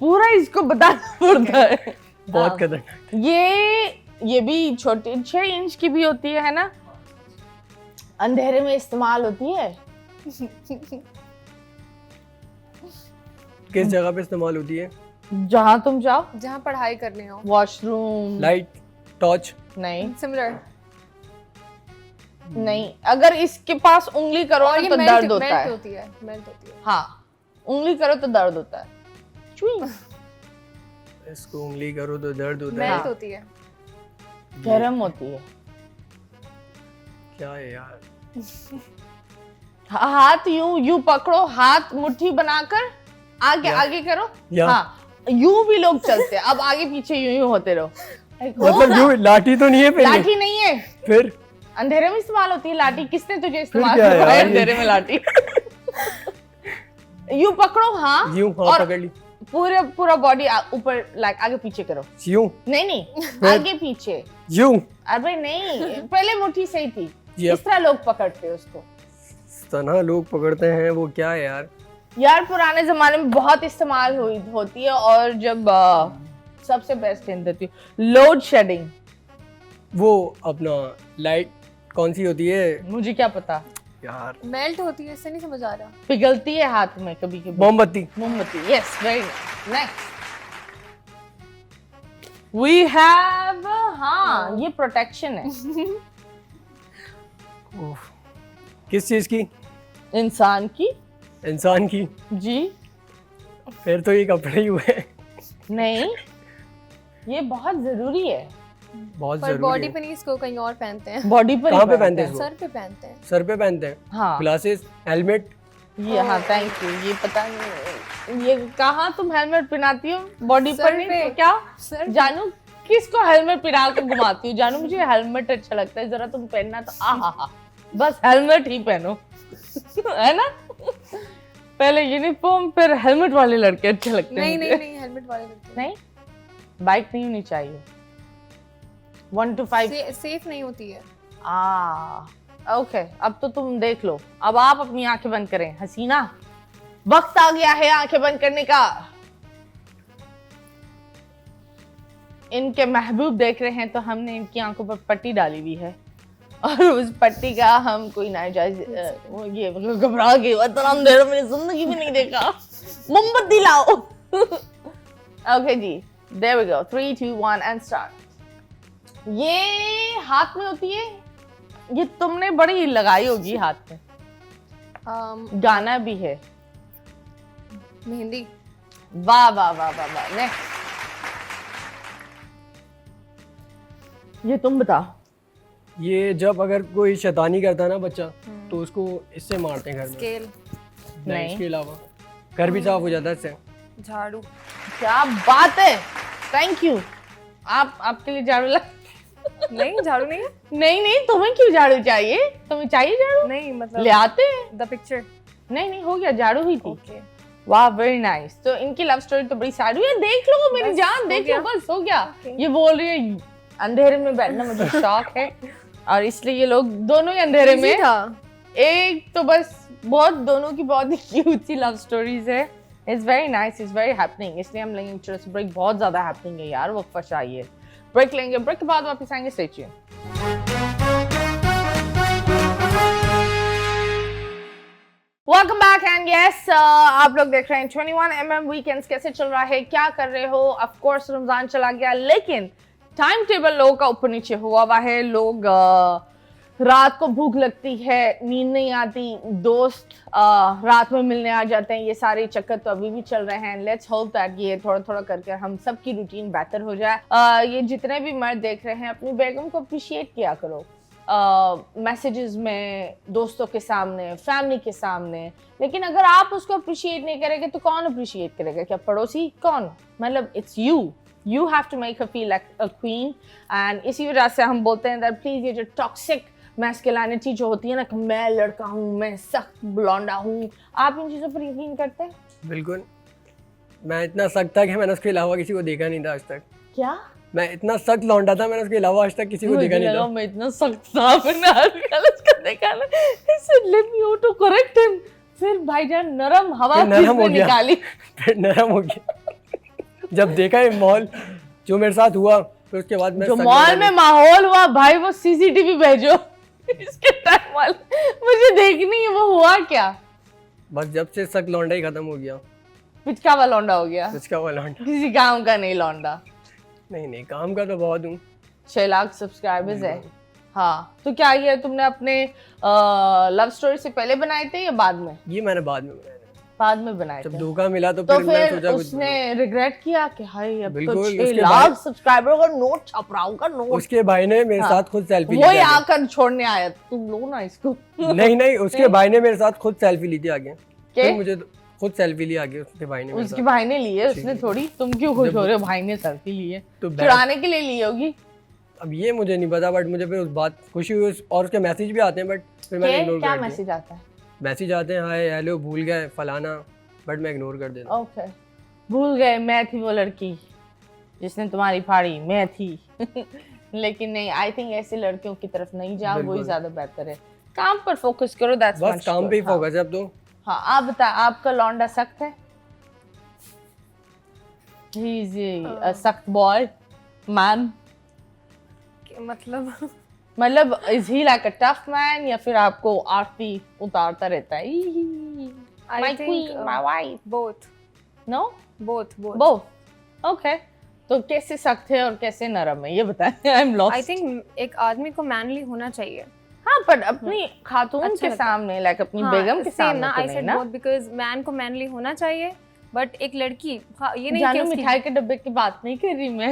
पूरा इसको बताना पड़ता है। बहुत खतरनाक। ये भी छोटी 6 इंच की भी होती है ना? अंधेरे में इस्तेमाल होती है। किस जगह पे इस्तेमाल होती है? जहाँ तुम जाओ, जहाँ पढ़ाई करने हो। वॉशरूम। Light, torch? नहीं सिमिलर नहीं, अगर इसके पास उंगली करो तो दर्द होता है। मेल्ट होती है। हाँ, उंगली करो तो दर्द होता है। इसको उंगली करो तो दर्द होता है। मेल्ट होती है, गर्म होती है। क्या है यार? हाथ यूं पकड़ो, हाथ मुट्ठी बनाकर आगे करो। हाँ, यूं भी लोग चलते हैं। अब आगे पीछे यूं होते रहो। मतलब यूं लाठी तो नहीं है? पहले लाठी नहीं है। फिर अंधेरे में इस्तेमाल होती है लाठी। किसने तुझे इस्तेमाल किया है अंधेरे में लाठी? यूं पकड़ो, हाँ, यूं पकड़ ली, पूरा बॉडी ऊपर, लाइक आगे पीछे करो। यूं? नहीं आगे पीछे। यूं? अरे नहीं, पहले मुट्ठी सही थी। Yep. इस तरह लोग पकड़ते हैं उसको। तना लोग पकड़ते हैं, वो क्या है यार पुराने जमाने में बहुत इस्तेमाल होती है। और जब सबसे बेस्ट हिंट देती हूँ, लोड शेडिंग। वो अपना लाइट कौन सी होती है? मुझे क्या पता यार। मेल्ट होती है, इससे नहीं समझ आ रहा। पिघलती है हाथ में कभी कभी। मोमबत्ती। Yes, very nice. Next we have, हाँ, ये प्रोटेक्शन है। किस चीज की? इंसान की जी। फिर तो ये कपड़े ही हुए। नहीं, ये बहुत जरूरी है। बहुत पर जरूरी बॉडी है। पे नहीं, इसको कहीं और पहनते हैं। बॉडी पर कहाँ पे पहनते हैं? सर पे पहनते हैं। सर पे पहनते हैं। हाँ, ग्लासेस, हेलमेट। ये हाँ, थैंक यू। ये पता नहीं ये कहाँ तुम हेलमेट पहनाती हो? बॉडी पर नहीं तो क्या? सर जानू किसको हेलमेट पहना के घुमाती हूँ? जानू मुझे हेलमेट अच्छा लगता है, जरा तुम पहनना तो। बस हेलमेट ही पहनो है ना, पहले यूनिफॉर्म फिर हेलमेट वाले लड़के अच्छे लगते हैं। नहीं हेलमेट वाले लड़के नहीं, बाइक नहीं होनी चाहिए 1 to 5 सेफ नहीं होती है। ओके, अब तो तुम देख लो, अब आप अपनी आंखें बंद करें हसीना, वक्त आ गया है आंखें बंद करने का। इनके महबूब देख रहे हैं तो हमने इनकी आंखों पर पट्टी डाली हुई है और उस पट्टी का हम कोई नाजायज ये घबरा गए, इतना अंधेरा मैंने जिंदगी में नहीं देखा, मोमबत्ती लाओ। ओके जी, there we go, 3 2 1 and start. ये हाथ में होती है, ये तुमने बड़ी लगाई होगी हाथ में। गाना भी है, मेहंदी। वाह वाह वाह वाह वाह। नेक्स्ट, ये तुम बताओ। ये जब अगर कोई शैतानी करता है ना बच्चा, तो उसको इससे मारते हैं घर में। स्केल। नहीं, इसके अलावा घर भी साफ हो जाता है इससे। झाड़ू। क्या बात है, थैंक यू। आपके लिए झाड़ू नहीं, झाड़ू नहीं है। नहीं, तुम्हें क्यों झाड़ू चाहिए, तुम्हें चाहिए झाड़ू? नहीं, मतलब ले आते हैं। The picture. नहीं, हो गया, झाड़ू ही थी। ओके। वाह, वेरी नाइस। तो इनकी लव स्टोरी तो बड़ी सैड हुई है, देख लो मेरी जान, देख लो, बस हो गया। ये बोल रही है अंधेरे में बैठना मुझे शौक है और इसलिए ये लोग दोनों ही अंधेरे में था। एक तो बस बहुत, दोनों की बहुत ही क्यूट सी लव स्टोरीज है। It's very nice, it's very happening. इसलिए हम लेंगे चलो से ब्रेक, बहुत ज्यादा हैपनिंग है यार, वक्त फंसा है। ब्रेक लेंगे, ब्रेक के बाद वापस आएंगे। Stay tuned. Welcome back and yes, आप लोग देख रहे हैं 21mm वीकेंड्स कैसे चल रहा है, क्या कर रहे हो। ऑफ कोर्स रमजान चला गया, लेकिन टाइम टेबल लोगों का ऊपर नीचे हुआ है। लोग रात को भूख लगती है, नींद नहीं आती, दोस्त रात में मिलने आ जाते हैं, ये सारे चक्कर तो अभी भी चल रहे हैं। लेट्स होप दैट ये थोड़ा थोड़ा करके हम सबकी रूटीन बेहतर हो जाए। ये जितने भी मर्द देख रहे हैं, अपनी बेगम को अप्रिशिएट किया करो, मैसेजेस में, दोस्तों के सामने, फैमिली के सामने। लेकिन अगर आप उसको अप्रिशिएट नहीं करेंगे तो कौन अप्रिशिएट करेगा? क्या पड़ोसी? कौन? मतलब it's you have to make her feel like a queen। and इसी वजह से हम बोलते हैं that प्लीज ये जो टॉक्सिक मैस्कुलिनिटी जो होती है ना, कि मैं लड़का हूँ, मैं सख्त ब्लॉन्डा हूँ, आप इन चीज़ों पर यकीन करते हैं? बिल्कुल, मैं इतना सख्त था कि मैंने उसके अलावा किसी को देखा नहीं था आज तक। क्या? मैं इतना सख्त लौंडा था, मैंने उसके अलावा आज तक किसी को देखा नहीं था। मैं इतना सख्त था, मैंने उसका देखा ना, he said let me auto correct him। फिर भाईजान नरम हवा किसने निकाली? फिर नरम हो गया जब देखा ये मॉल जो मेरे साथ हुआ, फिर उसके बाद मैं जो मॉल में माहौल हुआ भाई, वो सीसीटीवी भेजो इसके टाइम वाले, मुझे देखनी है वो हुआ क्या। बस जब से सख्त लौंडा ही खत्म हो गया। पिचकावा लौंडा हो गया? पिचकावा लौंडा, किसी काम का नहीं लौंडा। नहीं, काम का तो बहुत हूँ। 6 लाख सब्सक्राइबर्स है। हाँ, तो क्या ये तुमने अपने लव स्टोरी से पहले बनाए थे या बाद में? ये मैंने बाद में बनाया। बाद में बनाए जब थे। धोखा मिला तो फिर मैं सोचा उसने रिग्रेट किया कि हाय अब तो बिल्कुल, 6 लाख सब्सक्राइबर का नोट छप रहा होगा, नोट। उसके भाई ने मेरे साथ खुद सेल्फी ली। वो आकर छोड़ने आया, तुम लो ना इसको। नहीं, उसके भाई ने मेरे साथ खुद सेल्फी ली थी आगे। फिर मुझे खुद सेल्फी ली आगे उसके भाई ने। उसके भाई ने ली है, उसने थोड़ी। तुम क्यों खुश हो रहे हो? भाई ने सेल्फी ली है तो चुराने के लिए ली होगी। अब ये मुझे नहीं पता, बट मुझे फिर उस बात खुशी हुई। और उसके मैसेज भी आते हैं, बट फिर मैंने इग्नोर कर दिया। क्या मैसेज आता है? मैसेज आते हैं, हाय हेलो, भूल गए फलाना, बट मैं इग्नोर कर देता हूं। ओके, भूल गए मैं थी वो लड़की जिसने तुम्हारी फाड़ी, मैं थी। लेकिन नहीं, आई थिंक ऐसे लड़कियों की तरफ नहीं जाओ, वही ज्यादा बेहतर है। काम पर फोकस करो, दैट्स बस काम पे ही फोकस है अब तो। हाँ, आप बता, आपका लौंडा सख्त है? ही इज अ सख्त बॉय मैन? मतलब is he like a tough man, या फिर आपको आरती उतारता रहता है? My queen, my wife, both। No? both। Okay। तो कैसे सख्त है और कैसे नरम है, ये बताएं। I'm lost। I think एक आदमी को मैनली होना चाहिए। हाँ, पर अपनी खातून के सामने, लाइक अपनी बेगम के सामने ना, तो I said both because man को मैनली होना चाहिए, बट एक लड़की ये नहीं कि मिठाई के डब्बे की बात नहीं कर रही मैं।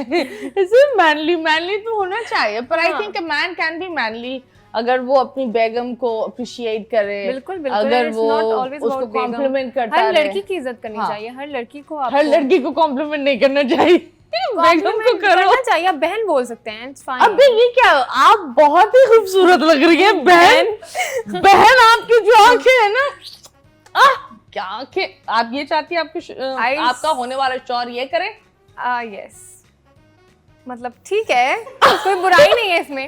ऐसे मैनली तो होना चाहिए, पर I think a man can be manly अगर वो अपनी बेगम को अप्रिशिएट करे। बिल्कुल, अगर वो उसको कॉम्प्लीमेंट करता है। हर लड़की की इज्जत करनी चाहिए, हर लड़की को कॉम्प्लीमेंट नहीं करना चाहिए। बेगम को करो। करना चाहिए, आप बहन बोल सकते हैं, इट्स फाइन। अबे ये क्या, आप बहुत ही खूबसूरत लग रही है बहन। बहन आपकी जो आंखें है ना, क्या आंखें। आप ये चाहती है आपका होने वाला शौहर ये करे? यस, मतलब ठीक है, कोई बुराई नहीं है इसमें।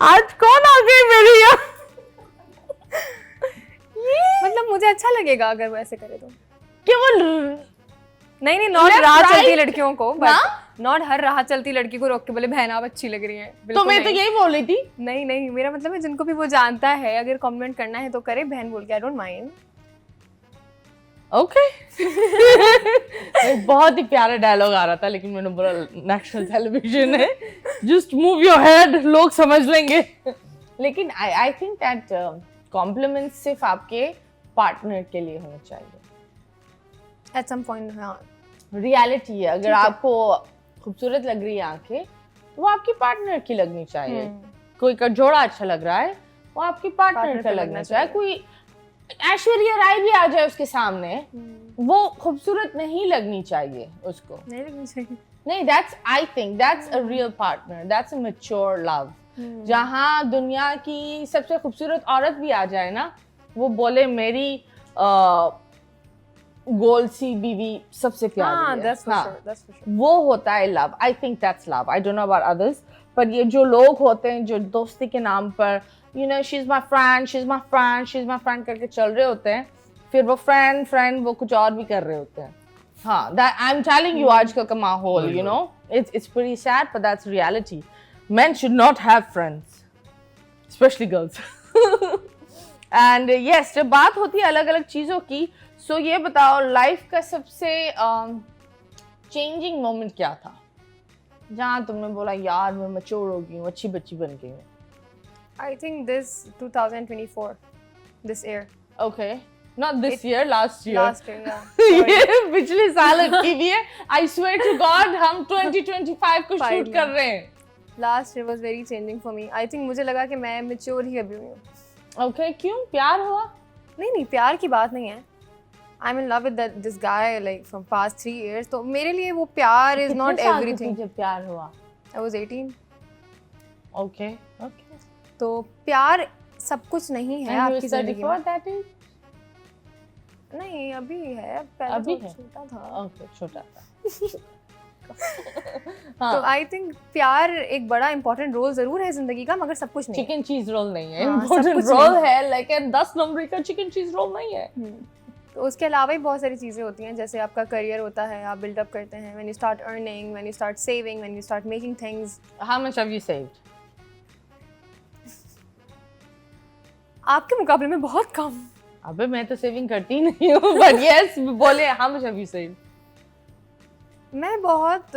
आज कौन आ गई मेरी यहाँ? मतलब मुझे अच्छा लगेगा अगर वो ऐसे करे तो। केवल नहीं, नॉट Left, राह चलती right? लड़कियों को, बट नॉट हर राह चलती लड़की को रोक के बोले बहन आप अच्छी लग रही है। तो मैं तो यही बोल रही थी। नहीं, मेरा मतलब है जिनको भी वो जानता है, अगर कमेंट करना है तो करे, बहन बोल के, आई डोंट माइंड। ओके। बहुत ही प्यारा डायलॉग आ रहा था, लेकिन मैंने बोला नेशनल टेलीविजन है, जस्ट मूव योर हेड, लोग समझ लेंगे। लेकिन आई थिंक दैट कॉम्प्लीमेंट्स सिर्फ आपके पार्टनर के लिए होने चाहिए। एट सम पॉइंट, हाँ, रियलिटी है, अगर आपको खूबसूरत लग रही है आंखें, तो वो आपकी पार्टनर की लगनी चाहिए। कोई का जोड़ा अच्छा लग रहा है, वो आपकी पार्टनर का लगना चाहिए। कोई ऐश्वर्या राय भी आ जाए उसके सामने, वो खूबसूरत नहीं लगनी चाहिए उसको, नहीं लगनी चाहिए। नहीं, that's I think that's a real partner, that's a mature love। जहाँ दुनिया की सबसे खूबसूरत औरत भी आ जाए ना, वो बोले मेरी गोल सी बीवी सबसे प्यारी है। that's for sure। वो होता है love. I think that's love. I don't know about others, पर ये जो लोग होते हैं जो दोस्ती के नाम पर you know she is my friend, she is my friend, she is my friend करके चल रहे होते हैं, फिर वो फ्रेंड वो कुछ और भी कर रहे होते हैं। हाँ, that I am telling you, आजकल का माहौल, you know, it's pretty sad, but that's reality. Men should not have friends, especially girls। And yes, जब बात होती है अलग अलग चीज़ों की, सो ये बताओ लाइफ का सबसे चेंजिंग मोमेंट क्या था, जहाँ तुमने बोला यार मैं मैच्योर हो गई हूँ, अच्छी बच्ची बन गई हूँ? I think this 2024, this year। Okay, not this year, last year। Last year, yeah। ये पिछले साल की भी है। I swear to God, हम 2025 को शूट कर रहे हैं। Last year was very changing for me। I think मुझे लगा कि मैं mature ही अभी हूँ। Okay, क्यों? प्यार हुआ? नहीं, प्यार की बात नहीं है। I'm in love with this guy like from past 3 years। तो मेरे लिए वो प्यार is not everything। जब प्यार हुआ? I was 18। Okay। तो प्यार सब कुछ नहीं है आपकी जिंदगी में। that age? नहीं, अभी है, पहले अभी तो है? छोटा था। Okay, छोटा था। तो आई थिंक प्यार एक बड़ा इंपॉर्टेंट रोल जरूर है जिंदगी का, मगर सब कुछ नहीं। चिकन चीज रोल नहीं है, हाँ, इम्पोर्टेंट सब कुछ रोल नहीं। है, लेकिन 10 नंबर का चिकन चीज रोल नहीं है। तो उसके अलावा ही बहुत सारी चीज़ें होती हैं, जैसे आपका करियर होता है, आप बिल्डअप करते हैं, when you start earning, when you start saving, when you start making things. How much have you saved? आपके मुकाबले में बहुत कम। अबे मैं तो सेविंग करती नहीं हूँ, but yes, बोले how much have you saved? मैं बहुत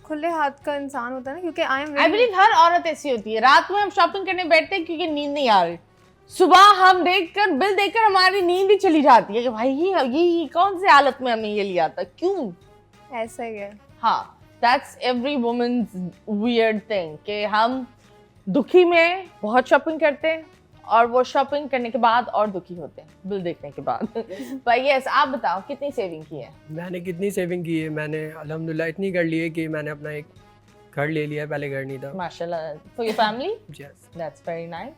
खुले हाथ का इंसान होता है ना, क्योंकि आई I believe हर औरत ऐसी होती है। रात में हम शॉपिंग करने बैठते हैं क्योंकि नींद नहीं आ रही, सुबह हम बिल देखकर हमारी नींद ही चली जाती है कि भाई ये कौन से हालत में हमने ये लिया था, क्यों? ऐसा ही है। हाँ, that's every woman's weird thing कि हम दुखी में बहुत शॉपिंग करते हैं और वो शॉपिंग करने के बाद और दुखी होते हैं बिल देखने के बाद। भाई यस, आप बताओ कितनी सेविंग की है? मैंने कितनी सेविंग की है? मैंने अल्हम्दुलिल्लाह इतनी कर ली है कि मैंने अपना एक घर ले लिया है, पहले घर नहीं था। माशाल्लाह, for your family? Yes. That's very nice.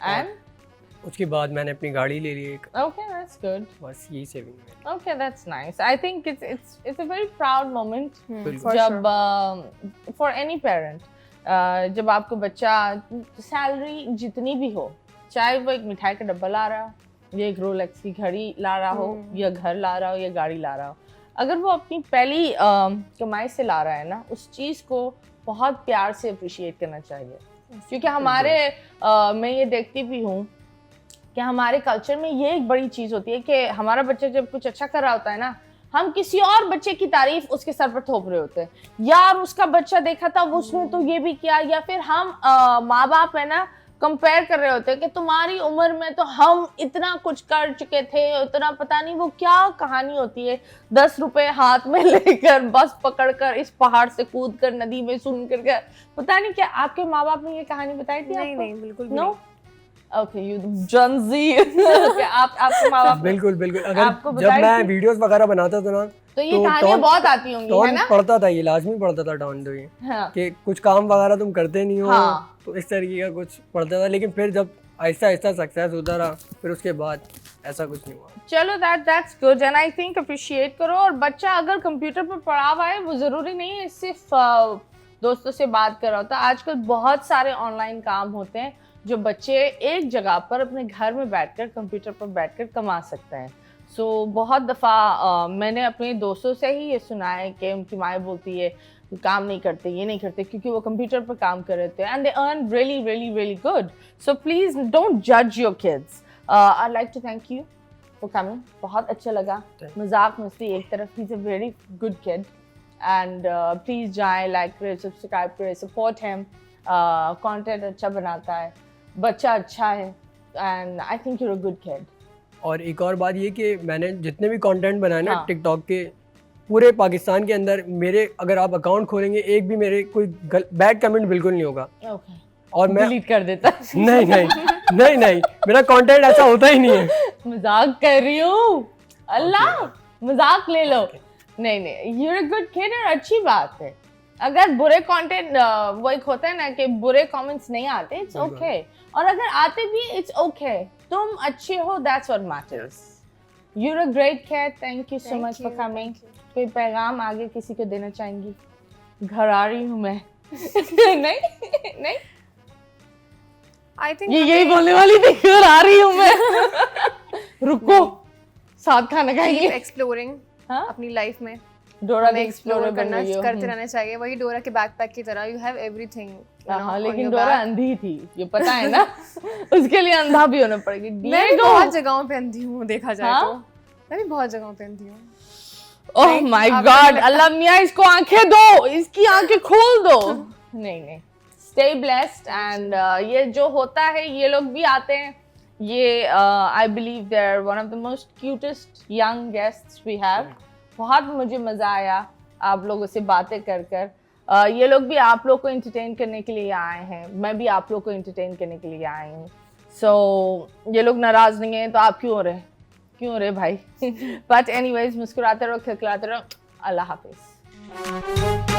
And उसके बाद मैंने अपनी गाड़ी ले ली एक। Okay, that's good. बस यही सेविंग है। Okay, that's nice. I think it's a very proud moment for जब for any parent जब आपको बच्चा सैलरी जितनी भी हो, चाहे वो एक मिठाई का डब्बा ला रहा हो, या एक रोलेक्स की घड़ी ला रहा हो, या घर ला रहा हो, या गाड़ी ला रहा हो, अगर वो अपनी पहली कमाई से ला रहा है ना, उस चीज़ को बहुत प्यार से अप्रिशिएट करना चाहिए। क्योंकि हमारे मैं ये देखती भी हूँ कि हमारे कल्चर में ये एक बड़ी चीज़ होती है कि हमारा बच्चा जब कुछ अच्छा कर रहा होता है ना, हम किसी और बच्चे की तारीफ उसके सर पर थोप रहे होते हैं, यार उसका बच्चा देखा था उसने तो ये भी किया, या फिर हम माँ बाप है ना कंपेयर कर रहे होते हैं कि तुम्हारी उम्र में तो हम इतना कुछ कर चुके थे, इतना पता नहीं वो क्या कहानी होती है, 10 रुपए हाथ में लेकर बस पकड़कर इस पहाड़ से कूद कर नदी में सुन कर पता नहीं क्या आपके माँ बाप ने ये कहानी बताई थी? नहीं, बिल्कुल भी no. Okay you Gen Z okay आपके माँ बाप बिल्कुल बिल्कुल। आपको अगर जब बताया मैं कि- वीडियोस वगैरह बनाता था ना तो ये कहानियां बहुत आती होंगी है टॉन ना? पढ़ता था, ये लाजमी पढ़ता था टॉन तो ये हाँ कि कुछ काम वगैरह तुम करते नहीं हो। हाँ। तो इस तरीके का कुछ पढ़ता था, लेकिन फिर जब आहिस्ता आहिस्ता सक्सेस होता रहा फिर उसके बाद ऐसा कुछ नहीं हुआ। चलो that's good and I think appreciate करो। और बच्चा अगर कंप्यूटर पर पढ़ा हुआ है वो ज़रूरी नहीं है सिर्फ दोस्तों से बात कर रहा होता। आजकल बहुत सारे ऑनलाइन काम होते हैं जो बच्चे एक जगह पर अपने घर में बैठकर कंप्यूटर पर बैठकर कमा सकते हैं। सो बहुत दफ़ा मैंने अपने दोस्तों से ही ये सुना है कि उनकी माएँ बोलती है काम नहीं करते, ये नहीं करते, क्योंकि वो कंप्यूटर पर काम कर रहे थे and they earn really really really good. So please don't जज your kids. I like to thank you for coming. बहुत अच्छा लगा, मजाक मस्ती एक तरफ, he is a very good kid and please जाएँ, लाइक करें, सब्सक्राइब करें, सपोर्ट हिम। कंटेंट अच्छा बनाता है, बच्चा अच्छा है and I think you're a good kid. और एक और बात ये कि मैंने जितने भी कंटेंट बनाए ना हाँ। टिकटॉक के, पूरे पाकिस्तान के अंदर मेरे अगर आप अकाउंट खोलेंगे एक भी मेरे कोई बैड कमेंट बिल्कुल नहीं होगा। ओके और मैं डिलीट कर देता। नहीं नहीं नहीं नहीं, मेरा कंटेंट ऐसा होता ही नहीं है। मजाक कर रही हूँ, अल्लाह मजाक ले लो। नहीं नहीं, यूर अ गुड किड और अच्छी बात है। अगर बुरे कंटेंट वो एक होता है ना कि बुरे कमेंट्स नहीं आते, इट्स ओके। और अगर आते भी इट्स ओके, तुम अच्छे हो, that's what matters. You're a great kid, thank you so much for coming. कोई पैगाम आगे किसी को देना चाहेंगी? घर आ रही हूँ मैं। नहीं नहीं, आई थिंक यही बोलने वाली थी, घर आ रही हूँ मैं। रुको, साथ खाना खाएंगे। एक्सप्लोरिंग हाँ? अपनी लाइफ में डोरा हमें ने एक्सप्लोर एक्सप्लोर करना करते रहना चाहिए। वही डोरा के बैकपैक की तरह, यू हैव एवरीथिंग। हाँ, लेकिन डोरा अंधी थी, ये पता है ना। उसके लिए अंधा भी होना पड़ेगा। मैं भी बहुत जगहों पे अंधी हूँ, देखा जाए हाँ? तो मैं भी बहुत जगहों पे अंधी हूँ। ओह माय गॉड, अल्लाह मियाँ इसको आंखें दो, इसकी आंखें खोल दो। नहीं नहीं, स्टे ब्लेस्ड एंड ये जो होता है, ये लोग भी आते हैं। ये I believe they are one of the most cutest young guests we have. बहुत मुझे मज़ा आया आप लोगों से बातें कर कर। ये लोग भी आप लोग को एंटरटेन करने के लिए आए हैं, मैं भी आप लोग को एंटरटेन करने के लिए आई हूँ। सो ये लोग नाराज़ नहीं हैं तो आप क्यों हो रहे भाई? बट एनीवेज, मुस्कुराते रहो, खिलखिलाते रहो। अल्लाह हाफिज़।